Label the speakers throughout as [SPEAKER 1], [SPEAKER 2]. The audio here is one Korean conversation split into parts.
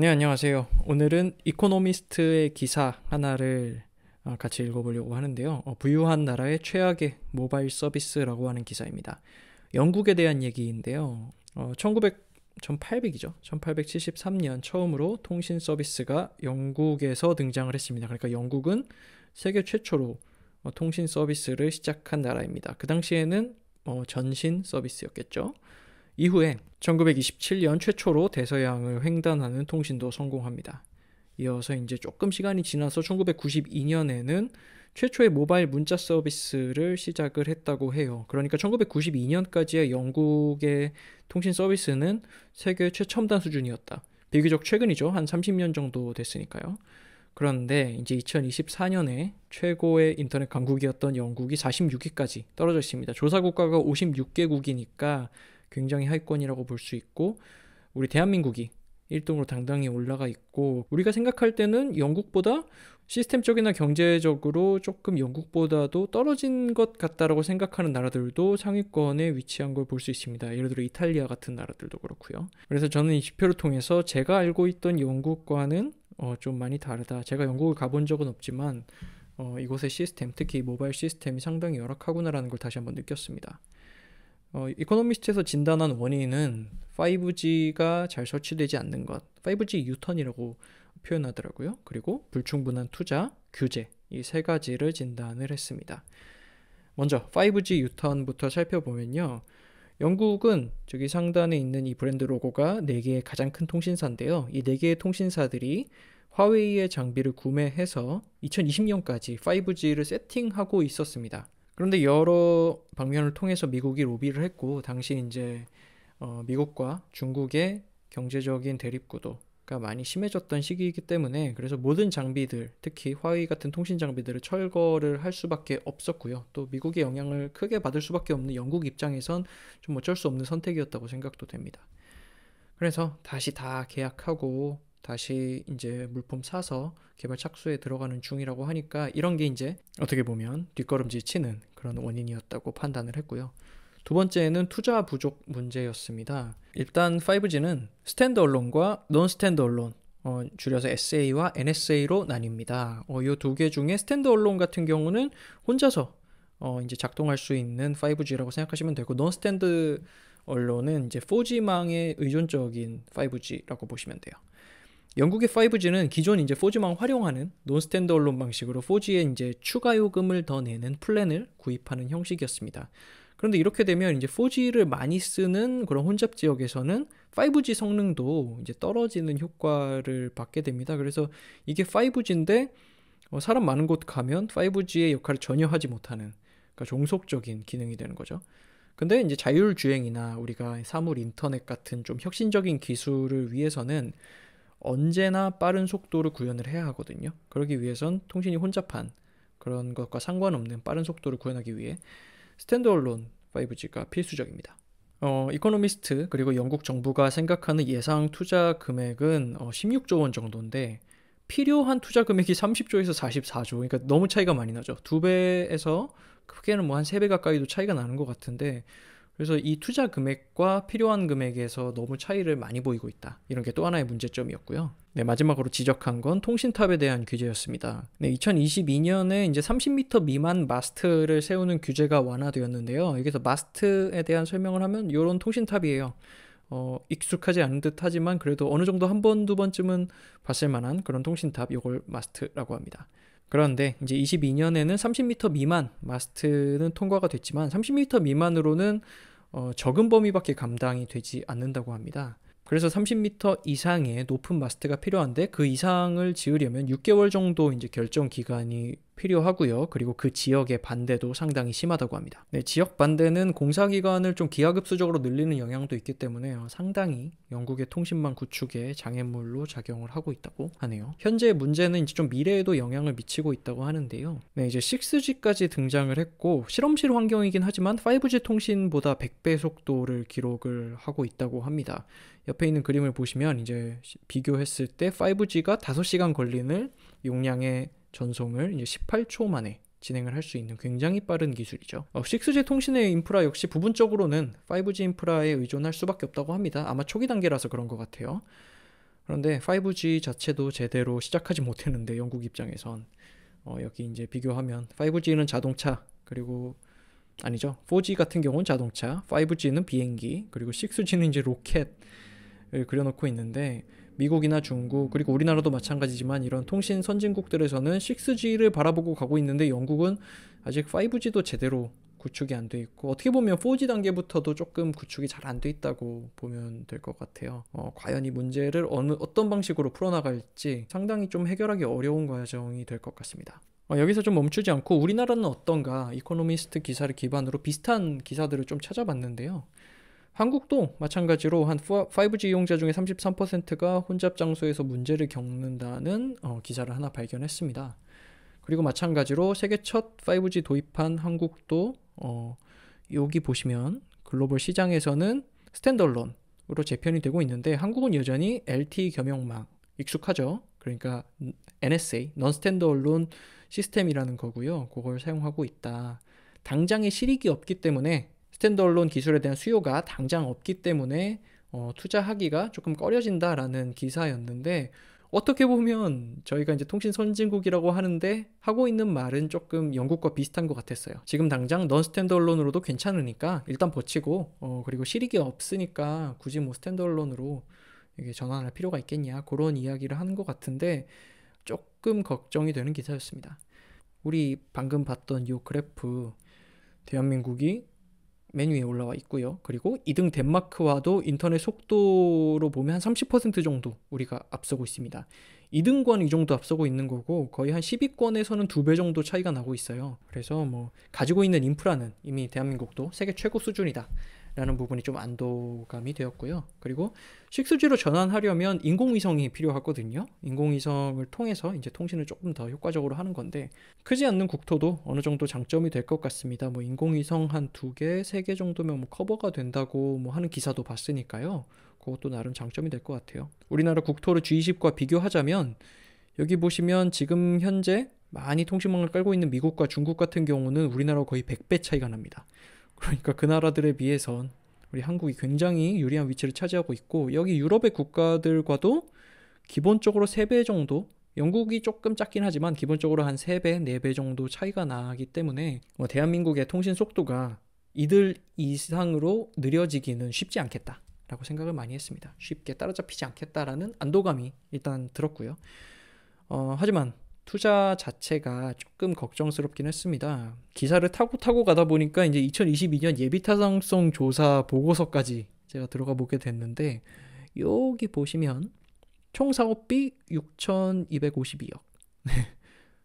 [SPEAKER 1] 네, 안녕하세요. 오늘은 이코노미스트의 기사 하나를 같이 읽어보려고 하는데요. 부유한 나라의 최악의 모바일 서비스라고 하는 기사입니다. 영국에 대한 얘기인데요. 1800이죠. 1873년 처음으로 통신 서비스가 영국에서 등장을 했습니다. 그러니까 영국은 세계 최초로 통신 서비스를 시작한 나라입니다. 그 당시에는 전신 서비스였겠죠. 이후에 1927년 최초로 대서양을 횡단하는 통신도 성공합니다. 이어서 이제 조금 시간이 지나서 1992년에는 최초의 모바일 문자 서비스를 시작을 했다고 해요. 그러니까 1992년까지의 영국의 통신 서비스는 세계 최첨단 수준이었다. 비교적 최근이죠. 한 30년 정도 됐으니까요. 그런데 이제 2024년에 최고의 인터넷 강국이었던 영국이 46위까지 떨어져 있습니다. 조사 국가가 56개국이니까 굉장히 하위권이라고 볼 수 있고, 우리 대한민국이 1등으로 당당히 올라가 있고, 우리가 생각할 때는 영국보다 시스템적이나 경제적으로 조금 영국보다도 떨어진 것 같다라고 생각하는 나라들도 상위권에 위치한 걸 볼 수 있습니다. 예를 들어 이탈리아 같은 나라들도 그렇고요. 그래서 저는 이 지표를 통해서 제가 알고 있던 영국과는 좀 많이 다르다. 제가 영국을 가본 적은 없지만 이곳의 시스템, 특히 모바일 시스템이 상당히 열악하구나라는 걸 다시 한번 느꼈습니다. 이코노미스트에서 진단한 원인은 5G가 잘 설치되지 않는 것, 5G 유턴이라고 표현하더라고요. 그리고 불충분한 투자, 규제, 이 세 가지를 진단을 했습니다. 먼저 5G 유턴부터 살펴보면요. 영국은 저기 상단에 있는 이 브랜드 로고가 4개의 가장 큰 통신사인데요. 이 4개의 통신사들이 화웨이의 장비를 구매해서 2020년까지 5G를 세팅하고 있었습니다. 그런데 여러 방면을 통해서 미국이 로비를 했고, 당시 이제 미국과 중국의 경제적인 대립구도가 많이 심해졌던 시기이기 때문에, 그래서 모든 장비들, 특히 화웨이 같은 통신 장비들을 철거를 할 수밖에 없었고요. 또 미국의 영향을 크게 받을 수밖에 없는 영국 입장에선 좀 어쩔 수 없는 선택이었다고 생각도 됩니다. 그래서 다시 다 계약하고 다시 이제 물품 사서 개발 착수에 들어가는 중이라고 하니까, 이런 게 이제 어떻게 보면 뒷걸음질 치는 그런 원인이었다고 판단을 했고요. 두 번째는 투자 부족 문제였습니다. 일단 5G는 스탠드얼론과 논 스탠드얼론, 줄여서 SA와 NSA로 나뉩니다. 이 두 개 중에 스탠드얼론 같은 경우는 혼자서 이제 작동할 수 있는 5G라고 생각하시면 되고, 논 스탠드얼론은 이제 4G망에 의존적인 5G라고 보시면 돼요. 영국의 5G는 기존 이제 4G망 활용하는 논 스탠드얼론 방식으로 4G에 이제 추가 요금을 더 내는 플랜을 구입하는 형식이었습니다. 그런데 이렇게 되면 이제 4G를 많이 쓰는 그런 혼잡 지역에서는 5G 성능도 이제 떨어지는 효과를 받게 됩니다. 그래서 이게 5G인데 사람 많은 곳 가면 5G의 역할을 전혀 하지 못하는, 그러니까 종속적인 기능이 되는 거죠. 근데 이제 자율주행이나 우리가 사물 인터넷 같은 좀 혁신적인 기술을 위해서는 언제나 빠른 속도를 구현을 해야 하거든요. 그러기 위해선 통신이 혼잡한 그런 것과 상관없는 빠른 속도를 구현하기 위해 스탠드얼론 5G가 필수적입니다. 이코노미스트 그리고 영국 정부가 생각하는 예상 투자 금액은 16조 원 정도인데, 필요한 투자 금액이 30조에서 44조, 그러니까 너무 차이가 많이 나죠. 2배에서 크게는 뭐 한 3배 가까이도 차이가 나는 것 같은데, 그래서 이 투자 금액과 필요한 금액에서 너무 차이를 많이 보이고 있다. 이런 게 또 하나의 문제점이었고요. 네, 마지막으로 지적한 건 통신탑에 대한 규제였습니다. 네, 2022년에 이제 30m 미만 마스트를 세우는 규제가 완화되었는데요. 여기서 마스트에 대한 설명을 하면 이런 통신탑이에요. 익숙하지 않은 듯 하지만 그래도 어느 정도 한 번, 두 번쯤은 봤을 만한 그런 통신탑, 이걸 마스트라고 합니다. 그런데 이제 22년에는 30m 미만 마스트는 통과가 됐지만 30m 미만으로는 적은 범위밖에 감당이 되지 않는다고 합니다. 그래서 30m 이상의 높은 마스트가 필요한데, 그 이상을 지으려면 6개월 정도 이제 결정 기간이 필요하고요. 그리고 그 지역의 반대도 상당히 심하다고 합니다. 네, 지역 반대는 공사 기간을 좀 기하급수적으로 늘리는 영향도 있기 때문에 상당히 영국의 통신망 구축에 장애물로 작용을 하고 있다고 하네요. 현재 문제는 이제 좀 미래에도 영향을 미치고 있다고 하는데요. 네, 이제 6G까지 등장을 했고 실험실 환경이긴 하지만 5G 통신보다 100배 속도를 기록을 하고 있다고 합니다. 옆에 있는 그림을 보시면 이제 비교했을 때 5G가 5시간 걸리는 용량의 전송을 이제 18초 만에 진행을 할 수 있는 굉장히 빠른 기술이죠. 6G 통신의 인프라 역시 부분적으로는 5G 인프라에 의존할 수밖에 없다고 합니다. 아마 초기 단계라서 그런 것 같아요. 그런데 5G 자체도 제대로 시작하지 못했는데 영국 입장에선 여기 이제 비교하면 5G는 자동차, 그리고 아니죠, 4G 같은 경우는 자동차, 5G는 비행기, 그리고 6G는 이제 로켓을 그려놓고 있는데, 미국이나 중국 그리고 우리나라도 마찬가지지만 이런 통신 선진국들에서는 6G를 바라보고 가고 있는데 영국은 아직 5G도 제대로 구축이 안 돼 있고, 어떻게 보면 4G 단계부터도 조금 구축이 잘 안 돼 있다고 보면 될 것 같아요. 과연 이 문제를 어떤 방식으로 풀어나갈지 상당히 좀 해결하기 어려운 과정이 될 것 같습니다. 여기서 좀 멈추지 않고 우리나라는 어떤가 이코노미스트 기사를 기반으로 비슷한 기사들을 좀 찾아봤는데요. 한국도 마찬가지로 한 5G 이용자 중에 33%가 혼잡 장소에서 문제를 겪는다는 기사를 하나 발견했습니다. 그리고 마찬가지로 세계 첫 5G 도입한 한국도 여기 보시면 글로벌 시장에서는 스탠드얼론으로 재편이 되고 있는데, 한국은 여전히 LTE 겸용망, 익숙하죠? 그러니까 NSA, non-standalone 시스템이라는 거고요. 그걸 사용하고 있다. 당장의 실익이 없기 때문에, 스탠드얼론 기술에 대한 수요가 당장 없기 때문에 투자하기가 조금 꺼려진다라는 기사였는데, 어떻게 보면 저희가 이제 통신 선진국이라고 하는데 하고 있는 말은 조금 영국과 비슷한 것 같았어요. 지금 당장 넌 스탠드얼론으로도 괜찮으니까 일단 버티고, 그리고 실익이 없으니까 굳이 뭐 스탠드얼론으로 이게 전환할 필요가 있겠냐, 그런 이야기를 하는 것 같은데 조금 걱정이 되는 기사였습니다. 우리 방금 봤던 이 그래프, 대한민국이 맨 위에 올라와 있고요. 그리고 2등 덴마크와도 인터넷 속도로 보면 한 30% 정도 우리가 앞서고 있습니다. 2등권 이 정도 앞서고 있는 거고, 거의 한 10위권에서는 2배 정도 차이가 나고 있어요. 그래서 뭐 가지고 있는 인프라는 이미 대한민국도 세계 최고 수준이다 라는 부분이 좀 안도감이 되었고요. 그리고 6G로 전환하려면 인공위성이 필요하거든요. 인공위성을 통해서 이제 통신을 조금 더 효과적으로 하는 건데, 크지 않는 국토도 어느 정도 장점이 될 것 같습니다. 뭐 인공위성 한 2개, 3개 정도면 뭐 커버가 된다고 뭐 하는 기사도 봤으니까요. 그것도 나름 장점이 될 것 같아요. 우리나라 국토를 G20과 비교하자면 여기 보시면 지금 현재 많이 통신망을 깔고 있는 미국과 중국 같은 경우는 우리나라와 거의 100배 차이가 납니다. 그러니까 그 나라들에 비해선 우리 한국이 굉장히 유리한 위치를 차지하고 있고, 여기 유럽의 국가들과도 기본적으로 3배 정도, 영국이 조금 작긴 하지만 기본적으로 한 3배, 4배 정도 차이가 나기 때문에 대한민국의 통신 속도가 이들 이상으로 느려지기는 쉽지 않겠다라고 생각을 많이 했습니다. 쉽게 따라잡히지 않겠다라는 안도감이 일단 들었고요. 하지만 투자 자체가 조금 걱정스럽긴 했습니다. 기사를 타고 가다 보니까 이제 2022년 예비 타당성 조사 보고서까지 제가 들어가 보게 됐는데, 여기 보시면 총 사업비 6,252억.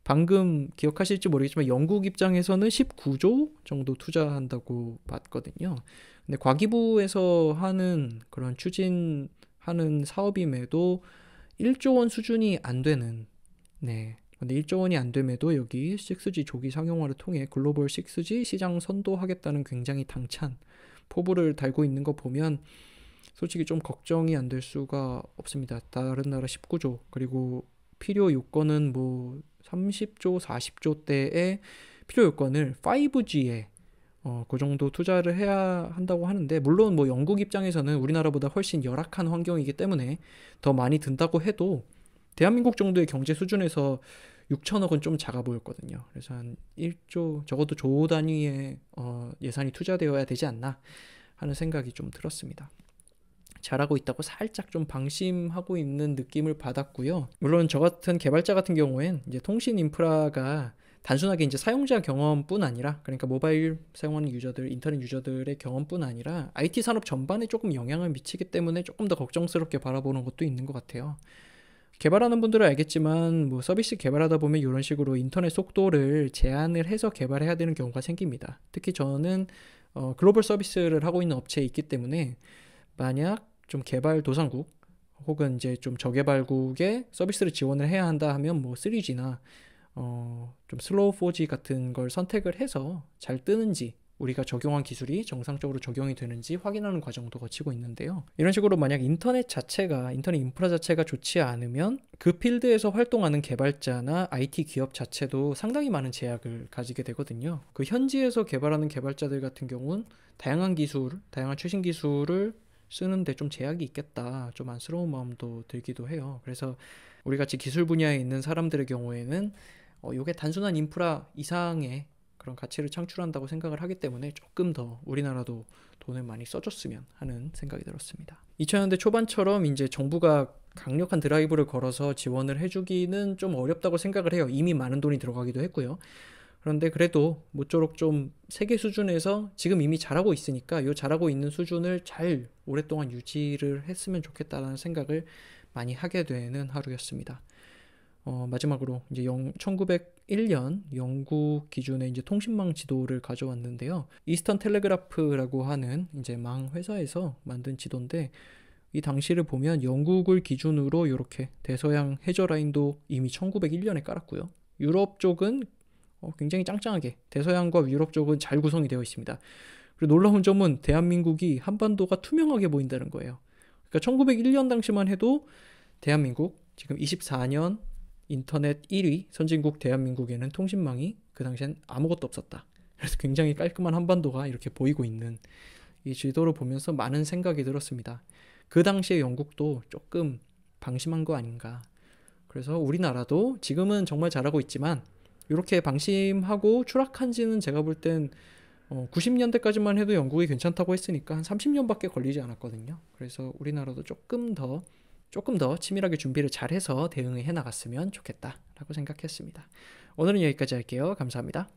[SPEAKER 1] 방금 기억하실지 모르겠지만 영국 입장에서는 19조 정도 투자한다고 봤거든요. 근데 과기부에서 하는 그런 추진하는 사업임에도 1조 원 수준이 안 되는, 근데 1조 원이 안 됨에도 여기 6G 조기 상용화를 통해 글로벌 6G 시장 선도하겠다는 굉장히 당찬 포부를 달고 있는 거 보면 솔직히 좀 걱정이 안 될 수가 없습니다. 다른 나라 19조, 그리고 필요 요건은 뭐 30조, 40조 대의 필요 요건을 5G에 그 정도 투자를 해야 한다고 하는데, 물론 뭐 영국 입장에서는 우리나라보다 훨씬 열악한 환경이기 때문에 더 많이 든다고 해도 대한민국 정도의 경제 수준에서 6천억은 좀 작아 보였거든요. 그래서 한 1조, 적어도 조 단위의 예산이 투자되어야 되지 않나 하는 생각이 좀 들었습니다. 잘하고 있다고 살짝 좀 방심하고 있는 느낌을 받았고요. 물론 저 같은 개발자 같은 경우엔 이제 통신 인프라가 단순하게 이제 사용자 경험뿐 아니라, 그러니까 모바일 사용하는 유저들, 인터넷 유저들의 경험뿐 아니라 IT 산업 전반에 조금 영향을 미치기 때문에 조금 더 걱정스럽게 바라보는 것도 있는 것 같아요. 개발하는 분들은 알겠지만 뭐 서비스 개발하다 보면 이런 식으로 인터넷 속도를 제한을 해서 개발해야 되는 경우가 생깁니다. 특히 저는 글로벌 서비스를 하고 있는 업체에 있기 때문에, 만약 좀 개발도상국 혹은 이제 좀 저개발국에 서비스를 지원을 해야 한다 하면 뭐 3G나 좀 슬로우 4G 같은 걸 선택을 해서 잘 뜨는지, 우리가 적용한 기술이 정상적으로 적용이 되는지 확인하는 과정도 거치고 있는데요. 이런 식으로 만약 인터넷 인프라 자체가 좋지 않으면 그 필드에서 활동하는 개발자나 IT 기업 자체도 상당히 많은 제약을 가지게 되거든요. 그 현지에서 개발하는 개발자들 같은 경우는 다양한 최신 기술을 쓰는데 좀 제약이 있겠다. 좀 안쓰러운 마음도 들기도 해요. 그래서 우리 같이 기술 분야에 있는 사람들의 경우에는 이게 단순한 인프라 이상의 그런 가치를 창출한다고 생각을 하기 때문에 조금 더 우리나라도 돈을 많이 써줬으면 하는 생각이 들었습니다. 2000년대 초반처럼 이제 정부가 강력한 드라이브를 걸어서 지원을 해주기는 좀 어렵다고 생각을 해요. 이미 많은 돈이 들어가기도 했고요. 그런데 그래도 모쪼록 좀 세계 수준에서 지금 이미 잘하고 있으니까 이 잘하고 있는 수준을 잘 오랫동안 유지를 했으면 좋겠다는 생각을 많이 하게 되는 하루였습니다. 마지막으로 이제 1901년 영국 기준의 이제 통신망 지도를 가져왔는데요. 이스턴 텔레그라프라고 하는 이제 망 회사에서 만든 지도인데 이 당시를 보면 영국을 기준으로 이렇게 대서양 해저 라인도 이미 1901년에 깔았고요. 유럽 쪽은 굉장히 짱짱하게 대서양과 유럽 쪽은 잘 구성이 되어 있습니다. 그리고 놀라운 점은 대한민국이 한반도가 투명하게 보인다는 거예요. 그러니까 1901년 당시만 해도 대한민국 지금 24년 인터넷 1위 선진국 대한민국에는 통신망이 그 당시엔 아무것도 없었다. 그래서 굉장히 깔끔한 한반도가 이렇게 보이고 있는 이 지도를 보면서 많은 생각이 들었습니다. 그 당시에 영국도 조금 방심한 거 아닌가. 그래서 우리나라도 지금은 정말 잘하고 있지만 이렇게 방심하고 추락한지는 제가 볼 땐 90년대까지만 해도 영국이 괜찮다고 했으니까 한 30년밖에 걸리지 않았거든요. 그래서 우리나라도 조금 더 치밀하게 준비를 잘해서 대응을 해나갔으면 좋겠다라고 생각했습니다. 오늘은 여기까지 할게요. 감사합니다.